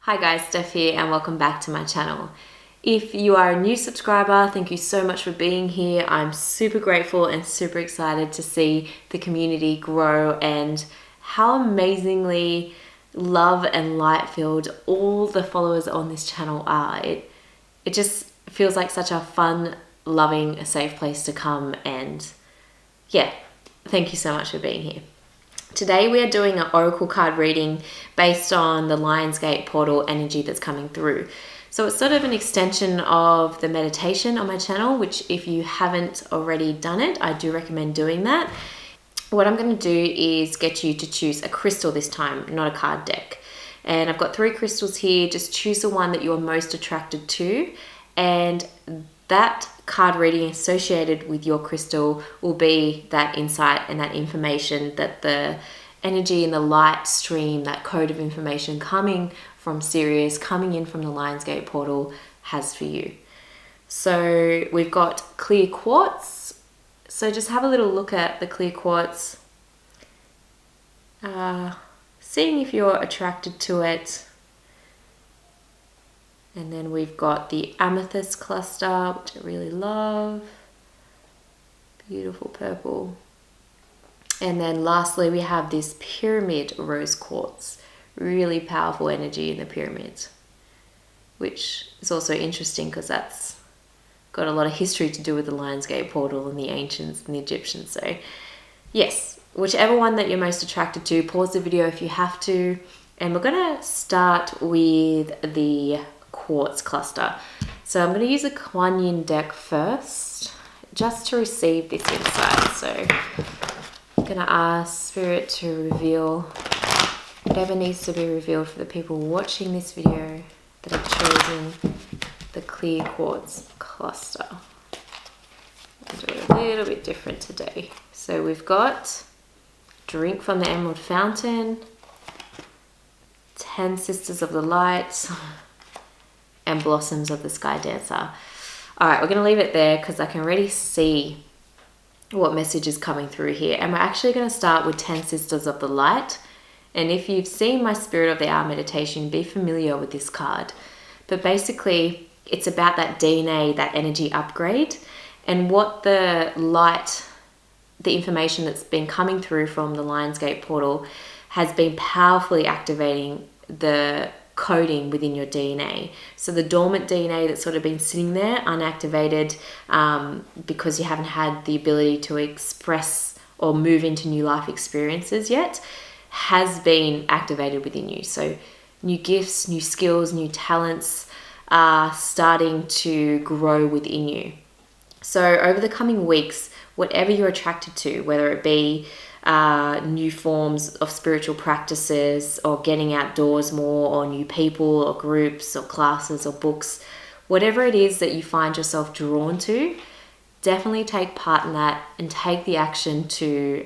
Hi guys, Steph here and welcome back to my channel. If you are a new subscriber, thank you so much for being here. I'm super grateful and super excited to see the community grow and how amazingly love and light filled all the followers on this channel are. It just feels like such a fun, loving, safe place to come, and yeah, thank you so much for being here. Today we are doing an oracle card reading based on the Lionsgate portal energy that's coming through. So it's sort of an extension of the meditation on my channel, which if you haven't already done it, I do recommend doing that. What I'm going to do is get you to choose a crystal this time, not a card deck. And I've got 3 crystals here. Just choose the one that you're most attracted to, and that card reading associated with your crystal will be that insight and that information that the energy and the light stream, that code of information coming from Sirius, coming in from the Lionsgate portal has for you. So we've got clear quartz. So just have a little look at the clear quartz, seeing if you're attracted to it. And then we've got the amethyst cluster, which I really love. Beautiful purple. And then lastly, we have this pyramid rose quartz. Really powerful energy in the pyramids, which is also interesting because that's got a lot of history to do with the Lionsgate portal and the ancients and the Egyptians. So yes, whichever one that you're most attracted to, pause the video if you have to. And we're going to start with the quartz cluster. So I'm going to use a Kuan Yin deck first, just to receive this insight. So I'm going to ask Spirit to reveal whatever needs to be revealed for the people watching this video that have chosen the clear quartz cluster. I'll do it a little bit different today. So we've got drink from the emerald fountain, 10 sisters of the light, and blossoms of the sky dancer. All right, we're going to leave it there because I can already see what message is coming through here. And we're actually going to start with 10 sisters of the light. And if you've seen my Spirit of the Hour meditation, be familiar with this card. But basically, it's about that DNA, that energy upgrade, and what the light, the information that's been coming through from the Lionsgate portal has been powerfully activating the coding within your DNA. So the dormant DNA that's sort of been sitting there unactivated because you haven't had the ability to express or move into new life experiences yet has been activated within you. So new gifts, new skills, new talents are starting to grow within you. So over the coming weeks, whatever you're attracted to, whether it be new forms of spiritual practices or getting outdoors more, or new people or groups or classes or books, whatever it is that you find yourself drawn to, definitely take part in that and take the action to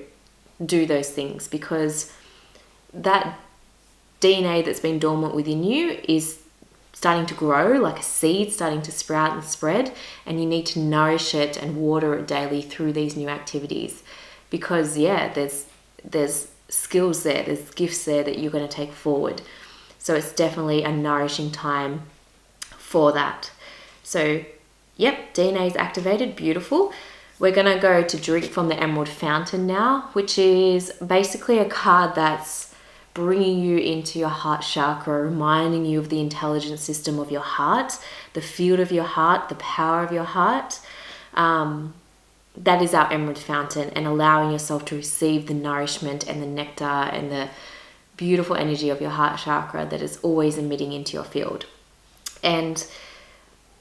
do those things, because that DNA that's been dormant within you is starting to grow like a seed, starting to sprout and spread, and you need to nourish it and water it daily through these new activities. Because yeah, there's skills there, there's gifts there that you're going to take forward. So it's definitely a nourishing time for that. So yep, DNA is activated, beautiful. We're going to go to drink from the emerald fountain now, which is basically a card that's bringing you into your heart chakra, reminding you of the intelligence system of your heart, the field of your heart, the power of your heart. That is our emerald fountain, and allowing yourself to receive the nourishment and the nectar and the beautiful energy of your heart chakra that is always emitting into your field. And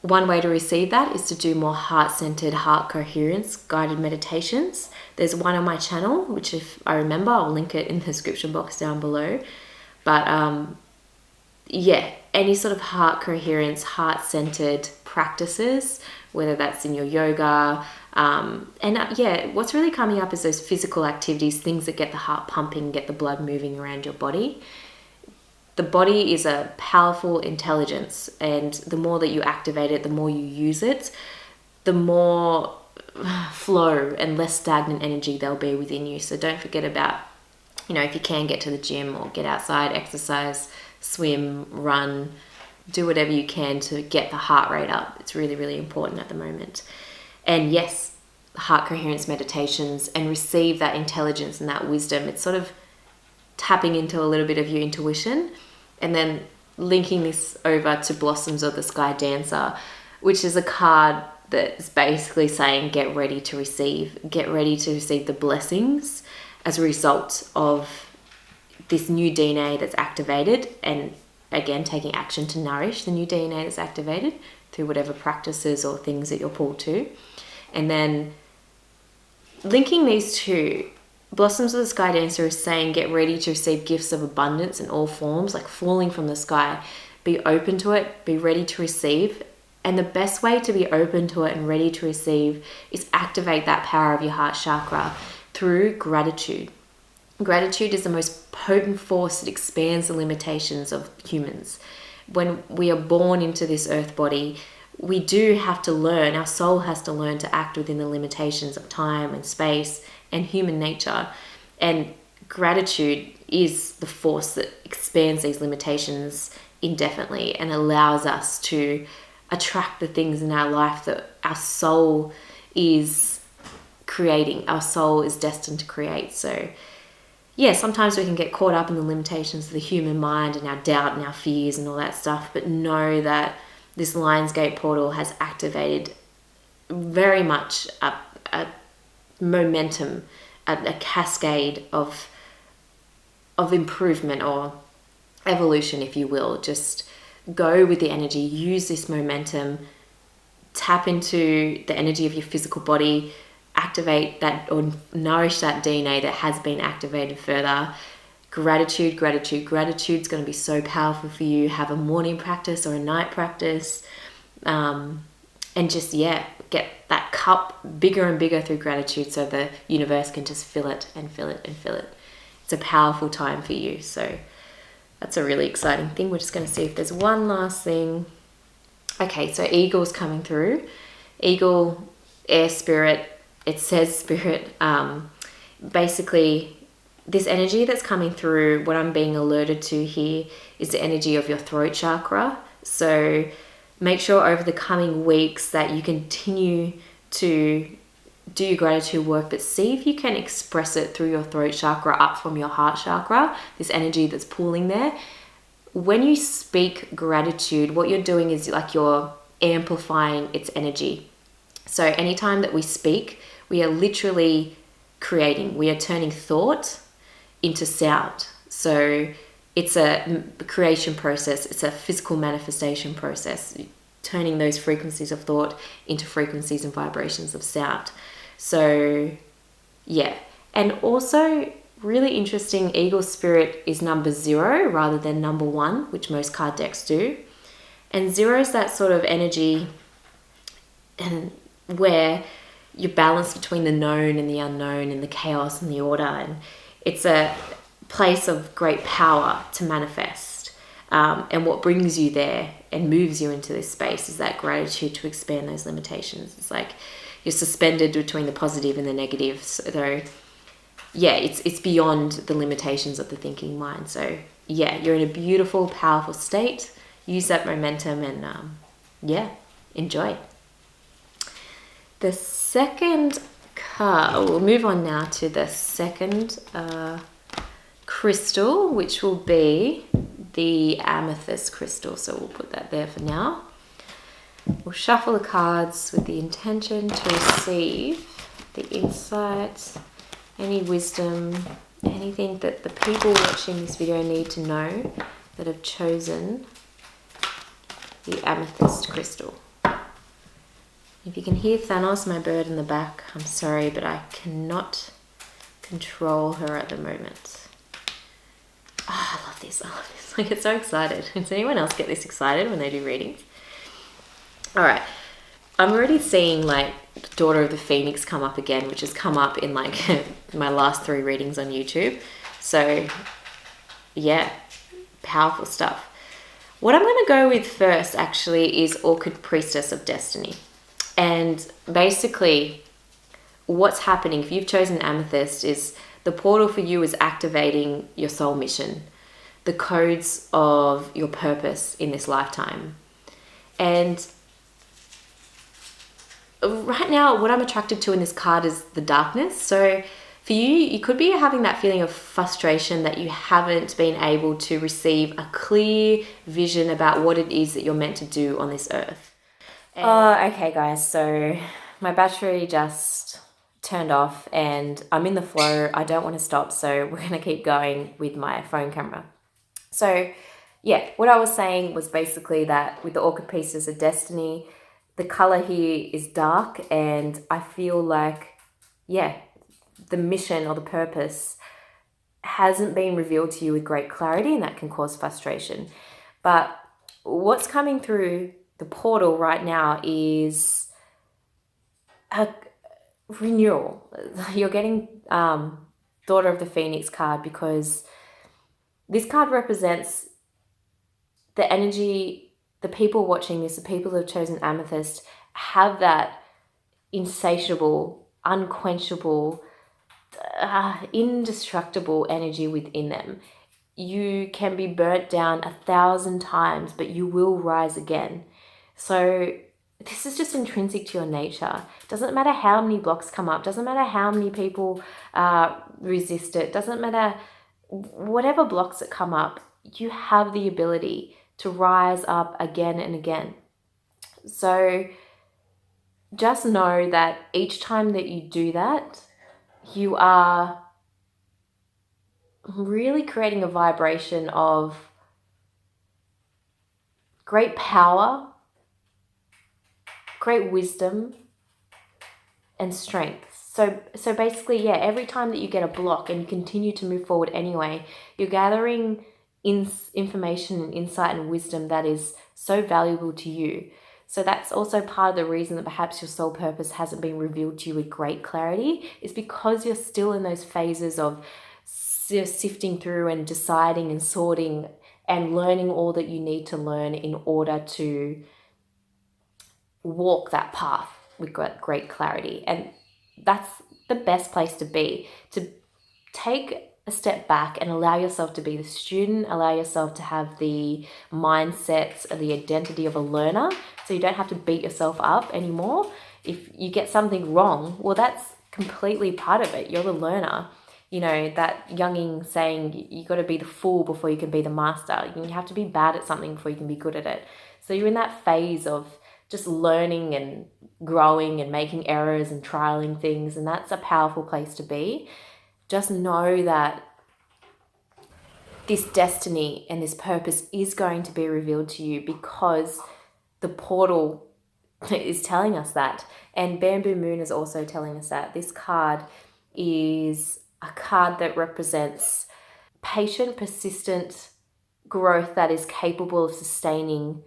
one way to receive that is to do more heart-centered, heart coherence guided meditations. There's one on my channel, which if I remember, I'll link it in the description box down below. But yeah, any sort of heart coherence, heart-centered practices, whether that's in your yoga, yeah, what's really coming up is those physical activities, things that get the heart pumping, get the blood moving around your body. The body is a powerful intelligence, and the more that you activate it, the more you use it, the more flow and less stagnant energy there'll be within you. So don't forget about, if you can get to the gym or get outside, exercise, swim, run, do whatever you can to get the heart rate up. It's really, really important at the moment. And yes, heart coherence meditations, and receive that intelligence and that wisdom. It's sort of tapping into a little bit of your intuition, and then linking this over to Blossoms of the Sky Dancer, which is a card that's basically saying get ready to receive the blessings as a result of this new DNA that's activated, and again taking action to nourish the new DNA that's activated through whatever practices or things that you're pulled to. And then linking these two, Blossoms of the Sky Dancer is saying get ready to receive gifts of abundance in all forms, like falling from the sky. Be open to it, be ready to receive. And the best way to be open to it and ready to receive is activate that power of your heart chakra through gratitude. Gratitude is the most potent force that expands the limitations of humans. When we are born into this earth body, we do have to learn, our soul has to learn to act within the limitations of time and space and human nature. And gratitude is the force that expands these limitations indefinitely and allows us to attract the things in our life that our soul is creating, our soul is destined to create. So yeah, sometimes we can get caught up in the limitations of the human mind and our doubt and our fears and all that stuff, but know that this Lionsgate portal has activated very much a momentum, a cascade of improvement or evolution, if you will. Just go with the energy, use this momentum, tap into the energy of your physical body, activate that or nourish that DNA that has been activated further. Gratitude's going to be so powerful for you. Have a morning practice or a night practice, and just get that cup bigger and bigger through gratitude, so the universe can just fill it and fill it and fill it. It's a powerful time for you. So that's a really exciting thing. We're just going to see if there's one last thing. Okay, so eagle's coming through. Eagle, air spirit. It says spirit. Basically, this energy that's coming through, what I'm being alerted to here is the energy of your throat chakra. So make sure over the coming weeks that you continue to do your gratitude work, but see if you can express it through your throat chakra up from your heart chakra, this energy that's pooling there. When you speak gratitude, what you're doing is like you're amplifying its energy. So anytime that we speak, we are literally creating, we are turning thought into sound. So it's a creation process, it's a physical manifestation process, turning those frequencies of thought into frequencies and vibrations of sound. So yeah, and also really interesting, eagle spirit is number 0 rather than number 1, which most card decks do. And 0 is that sort of energy and where you're balanced between the known and the unknown and the chaos and the order, and it's a place of great power to manifest. And what brings you there and moves you into this space is that gratitude to expand those limitations. It's like you're suspended between the positive and the negative. So yeah, it's beyond the limitations of the thinking mind. So yeah, you're in a beautiful, powerful state. Use that momentum and enjoy. The second card, we'll move on now to the second crystal, which will be the amethyst crystal. So we'll put that there for now. We'll shuffle the cards with the intention to receive the insights, any wisdom, anything that the people watching this video need to know that have chosen the amethyst crystal. If you can hear Thanos, my bird in the back, I'm sorry, but I cannot control her at the moment. Oh, I love this. I get so excited. Does anyone else get this excited when they do readings? All right. I'm already seeing like Daughter of the Phoenix come up again, which has come up in like my last 3 readings on YouTube. So yeah, powerful stuff. What I'm going to go with first actually is Orchid Priestess of Destiny. And basically what's happening if you've chosen Amethyst is the portal for you is activating your soul mission. the codes of your purpose in this lifetime. And right now, what I'm attracted to in this card is the darkness. So for you, you could be having that feeling of frustration that you haven't been able to receive a clear vision about what it is that you're meant to do on this earth. Okay, guys, so my battery just turned off and I'm in the flow. I don't want to stop, so we're going to keep going with my phone camera. So yeah, what I was saying was basically that with the Orchid Priestess of Destiny, the color here is dark, and I feel like, yeah, the mission or the purpose hasn't been revealed to you with great clarity, and that can cause frustration. But what's coming through the portal right now is a renewal. You're getting Daughter of the Phoenix card because this card represents the energy, the people watching this, the people who have chosen Amethyst, have that insatiable, unquenchable, indestructible energy within them. You can be burnt down 1,000 times, but you will rise again. So this is just intrinsic to your nature. Doesn't matter how many blocks come up, doesn't matter how many people resist it, doesn't matter whatever blocks that come up, you have the ability to rise up again and again. So just know that each time that you do that, you are really creating a vibration of great power, great wisdom, and strength. So basically, yeah, every time that you get a block and you continue to move forward anyway, you're gathering information and insight and wisdom that is so valuable to you. So that's also part of the reason that perhaps your soul purpose hasn't been revealed to you with great clarity, is because you're still in those phases of sifting through and deciding and sorting and learning all that you need to learn in order to walk that path with great clarity. And that's the best place to be, to take a step back and allow yourself to be the student, allow yourself to have the mindset, the identity of a learner, so you don't have to beat yourself up anymore. If you get something wrong, well, that's completely part of it. You're the learner. You know, that Junging saying, you got to be the fool before you can be the master. You have to be bad at something before you can be good at it. So you're in that phase of just learning and growing and making errors and trialing things, and that's a powerful place to be. Just know that this destiny and this purpose is going to be revealed to you, because the portal is telling us that. And Bamboo Moon is also telling us that. This card is a card that represents patient, persistent growth that is capable of sustaining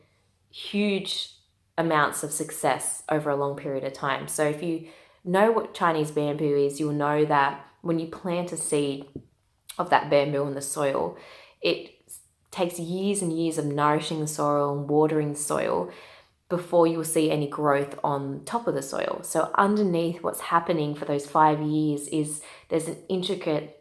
huge amounts of success over a long period of time. So if you know what Chinese bamboo is, you'll know that when you plant a seed of that bamboo in the soil, it takes years and years of nourishing the soil and watering the soil before you will see any growth on top of the soil. So underneath, what's happening for those 5 years is there's an intricate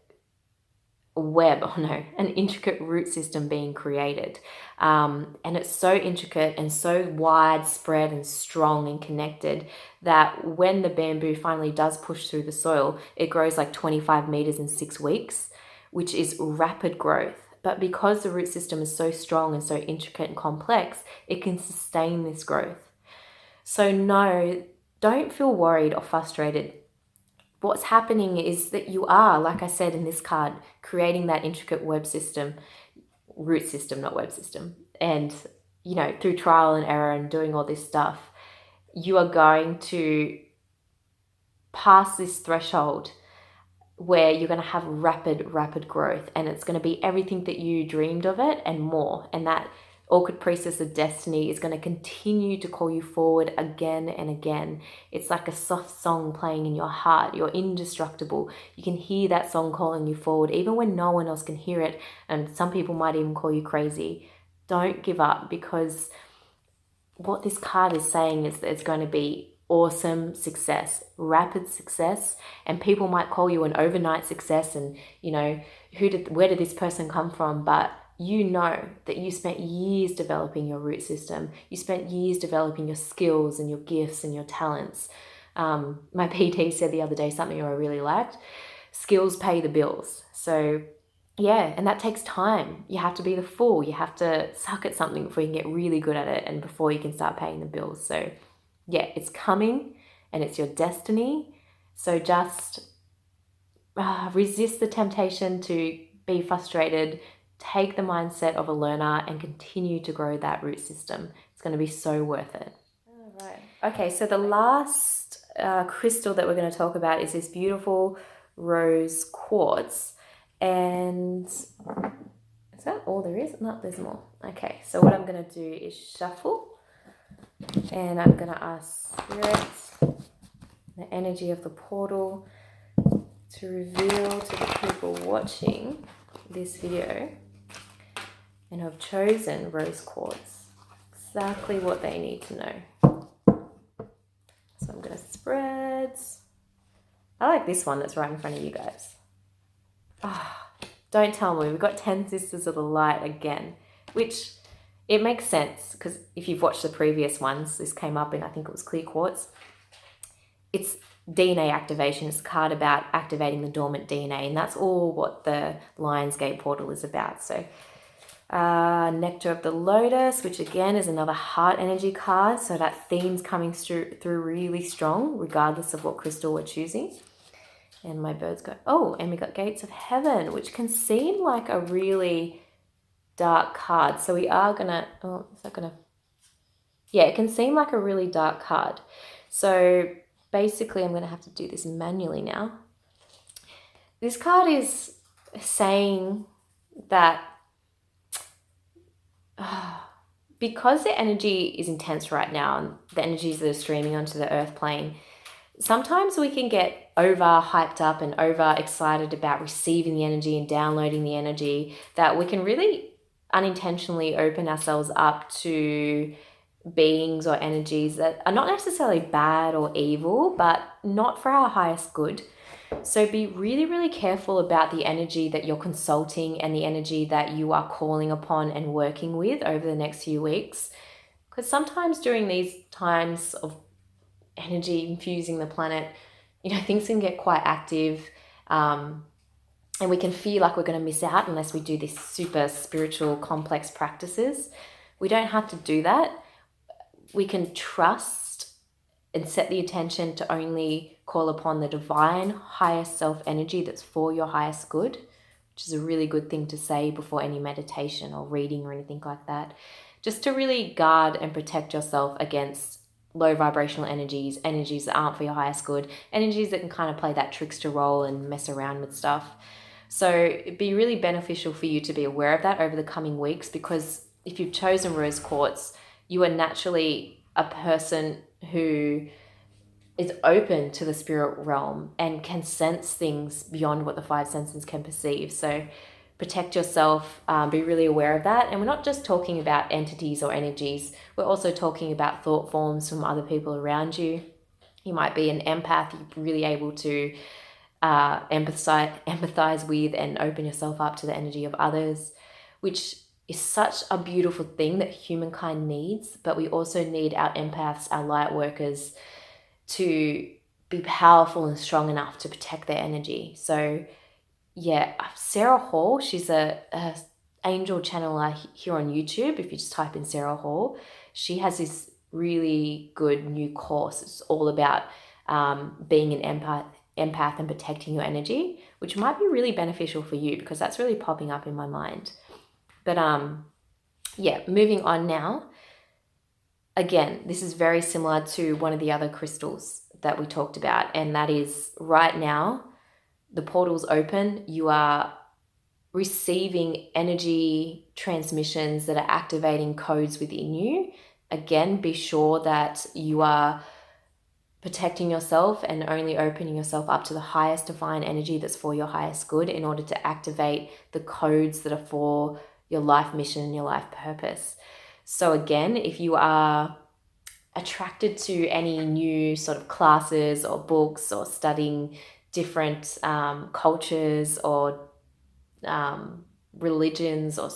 an intricate root system being created. And it's so intricate and so widespread and strong and connected that when the bamboo finally does push through the soil, it grows like 25 meters in 6 weeks, which is rapid growth. But because the root system is so strong and so intricate and complex, it can sustain this growth. So no, don't feel worried or frustrated. What's happening is that you are, like I said in this card, creating that intricate web system, root system, not web system. And, you know, through trial and error and doing all this stuff, you are going to pass this threshold where you're going to have rapid growth, and it's going to be everything that you dreamed of it and more. And that Orchid Priestess of Destiny is going to continue to call you forward again and again. It's like a soft song playing in your heart. You're indestructible. You can hear that song calling you forward, even when no one else can hear it. And some people might even call you crazy. Don't give up, because what this card is saying is that it's going to be awesome success, rapid success, and people might call you an overnight success, and you know, where did this person come from? But you know that you spent years developing your root system. You spent years developing your skills and your gifts and your talents. My PT said the other day something I really liked. Skills pay the bills. So yeah, and that takes time. You have to be the fool. You have to suck at something before you can get really good at it and before you can start paying the bills. So yeah, it's coming and it's your destiny. So just resist the temptation to be frustrated. Take the mindset of a learner and continue to grow that root system. It's going to be so worth it. All right. Okay, so the last crystal that we're going to talk about is this beautiful rose quartz. And is that all there is? No, there's more. Okay, so what I'm going to do is shuffle. And I'm going to ask Spirit, the energy of the portal, to reveal to the people watching this video and have chosen rose quartz exactly what they need to know. So I'm going to spread. I like this one that's right in front of you guys. Don't tell me, we've got 10 Sisters of the Light again, which it makes sense because if you've watched the previous ones, this came up in, I think it was Clear Quartz. It's DNA activation. It's a card about activating the dormant DNA, and that's all what the Lionsgate portal is about. So Nectar of the Lotus, which again is another heart energy card, so that theme's coming through really strong regardless of what crystal we're choosing. And my birds go, oh, and we got Gates of Heaven, which can seem like a really dark card. So we are gonna, yeah, it can seem like a really dark card. So basically I'm gonna have to do this manually now. This card is saying that because the energy is intense right now, and the energies that are streaming onto the earth plane, sometimes we can get over hyped up and over excited about receiving the energy and downloading the energy, that we can really unintentionally open ourselves up to beings or energies that are not necessarily bad or evil, but not for our highest good. So be really, really careful about the energy that you're consulting and the energy that you are calling upon and working with over the next few weeks. Because sometimes during these times of energy infusing the planet, things can get quite active, and we can feel like we're going to miss out unless we do these super spiritual complex practices. We don't have to do that. We can trust and set the attention to only call upon the divine highest self energy that's for your highest good, which is a really good thing to say before any meditation or reading or anything like that, just to really guard and protect yourself against low vibrational energies that aren't for your highest good, energies that can kind of play that trickster role and mess around with stuff. So it'd be really beneficial for you to be aware of that over the coming weeks, because if you've chosen rose quartz, you are naturally a person who is open to the spirit realm and can sense things beyond what the five senses can perceive. So protect yourself, be really aware of that. And we're not just talking about entities or energies, we're also talking about thought forms from other people around you. You might be an empath, you're really able to empathize with and open yourself up to the energy of others, which is such a beautiful thing that humankind needs. But we also need our empaths, our light workers, to be powerful and strong enough to protect their energy. So yeah, Sarah Hall, she's a angel channeler here on YouTube. If you just type in Sarah Hall, she has this really good new course. It's all about being an empath and protecting your energy, which might be really beneficial for you, because that's really popping up in my mind. But yeah, moving on now. Again, this is very similar to one of the other crystals that we talked about, and that is right now, the portal's open. You are receiving energy transmissions that are activating codes within you. Again, be sure that you are protecting yourself and only opening yourself up to the highest divine energy that's for your highest good in order to activate the codes that are for your life mission and your life purpose. So again, if you are attracted to any new sort of classes or books or studying different cultures or religions or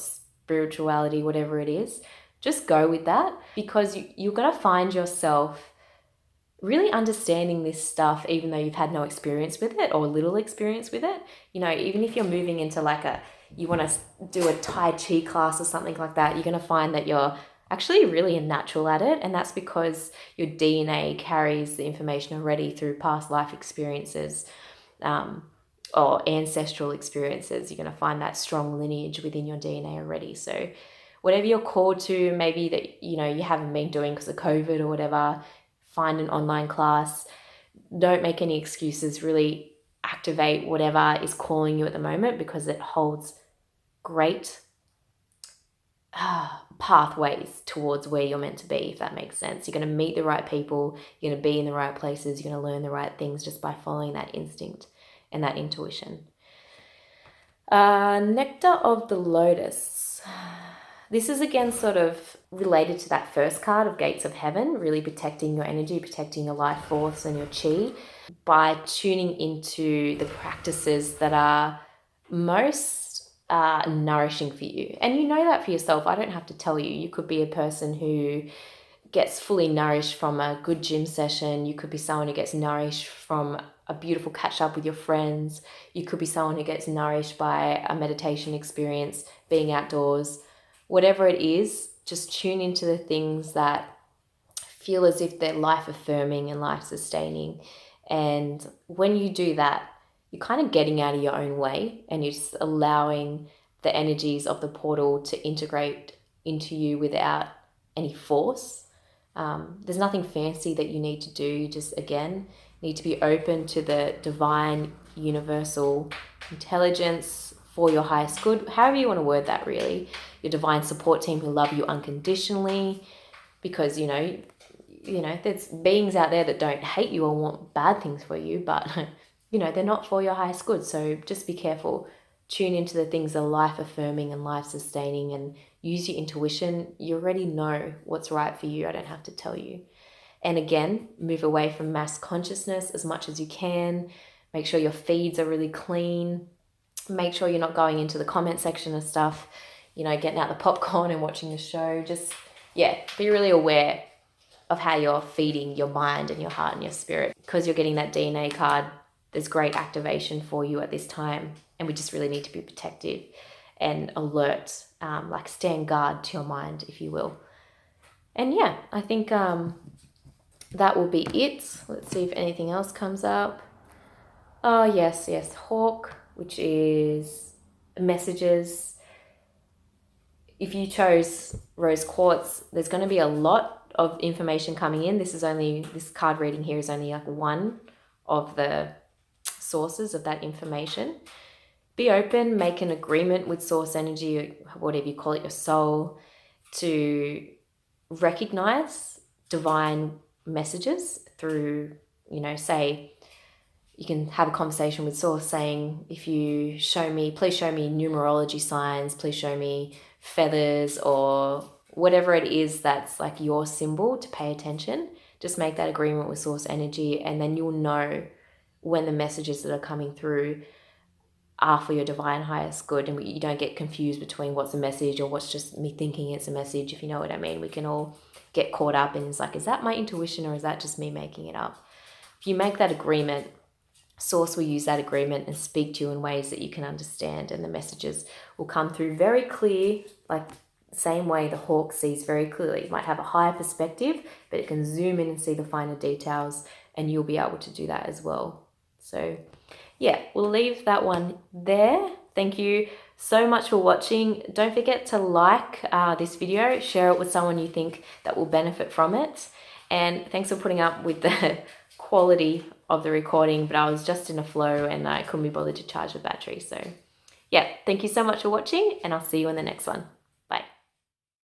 spirituality, whatever it is, just go with that, because you're going to find yourself really understanding this stuff even though you've had no experience with it or little experience with it. You know, even if you're moving into like you want to do a Tai Chi class or something like that, you're going to find that you're actually really a natural at it, and that's because your DNA carries the information already through past life experiences or ancestral experiences. You're going to find that strong lineage within your DNA already. So whatever you're called to, maybe that, you know, you haven't been doing because of COVID or whatever, find an online class. Don't make any excuses. Really activate whatever is calling you at the moment, because it holds great pathways towards where you're meant to be, if that makes sense. You're going to meet the right people, you're going to be in the right places, you're going to learn the right things just by following that instinct and that intuition. Nectar of the Lotus. This is again sort of related to that first card of Gates of Heaven, really protecting your energy, protecting your life force and your chi by tuning into the practices that are most nourishing for you. And you know that for yourself. I don't have to tell you. You could be a person who gets fully nourished from a good gym session. You could be someone who gets nourished from a beautiful catch up with your friends. You could be someone who gets nourished by a meditation experience, being outdoors. Whatever it is, just tune into the things that feel as if they're life affirming and life sustaining. And when you do that, you're kind of getting out of your own way, and you're just allowing the energies of the portal to integrate into you without any force. There's nothing fancy that you need to do. You just, again, need to be open to the divine, universal intelligence for your highest good, however you want to word that, really. Your divine support team who love you unconditionally, because, you know, there's beings out there that don't hate you or want bad things for you, but, you know, they're not for your highest good. So just be careful. Tune into the things that are life affirming and life sustaining, and use your intuition. You already know what's right for you. I don't have to tell you. And again, move away from mass consciousness as much as you can. Make sure your feeds are really clean. Make sure you're not going into the comment section of stuff, you know, getting out the popcorn and watching the show. Just, be really aware of how you're feeding your mind and your heart and your spirit. Because you're getting that DNA card, there's great activation for you at this time. And we just really need to be protective and alert, like stand guard to your mind, if you will. And I think that will be it. Let's see if anything else comes up. Oh, yes, Hawk, which is messages. If you chose Rose Quartz, there's going to be a lot of information coming in. This card reading here is only like one of the sources of that information. Be open, make an agreement with source energy, whatever you call it, your soul, to recognize divine messages through, say, you can have a conversation with source saying, if you please show me numerology signs, please show me feathers, or whatever it is that's like your symbol to pay attention. Just make that agreement with source energy, and then you'll know when the messages that are coming through are for your divine highest good, and you don't get confused between what's a message or what's just me thinking it's a message, if you know what I mean. We can all get caught up in, it's like, is that my intuition or is that just me making it up? If you make that agreement, source will use that agreement and speak to you in ways that you can understand, and the messages will come through very clear, like the same way the hawk sees very clearly. It might have a higher perspective, but it can zoom in and see the finer details, and you'll be able to do that as well. So we'll leave that one there. Thank you so much for watching. Don't forget to like this video, share it with someone you think that will benefit from it. And thanks for putting up with the quality of the recording, but I was just in a flow and I couldn't be bothered to charge the battery. So thank you so much for watching, and I'll see you in the next one.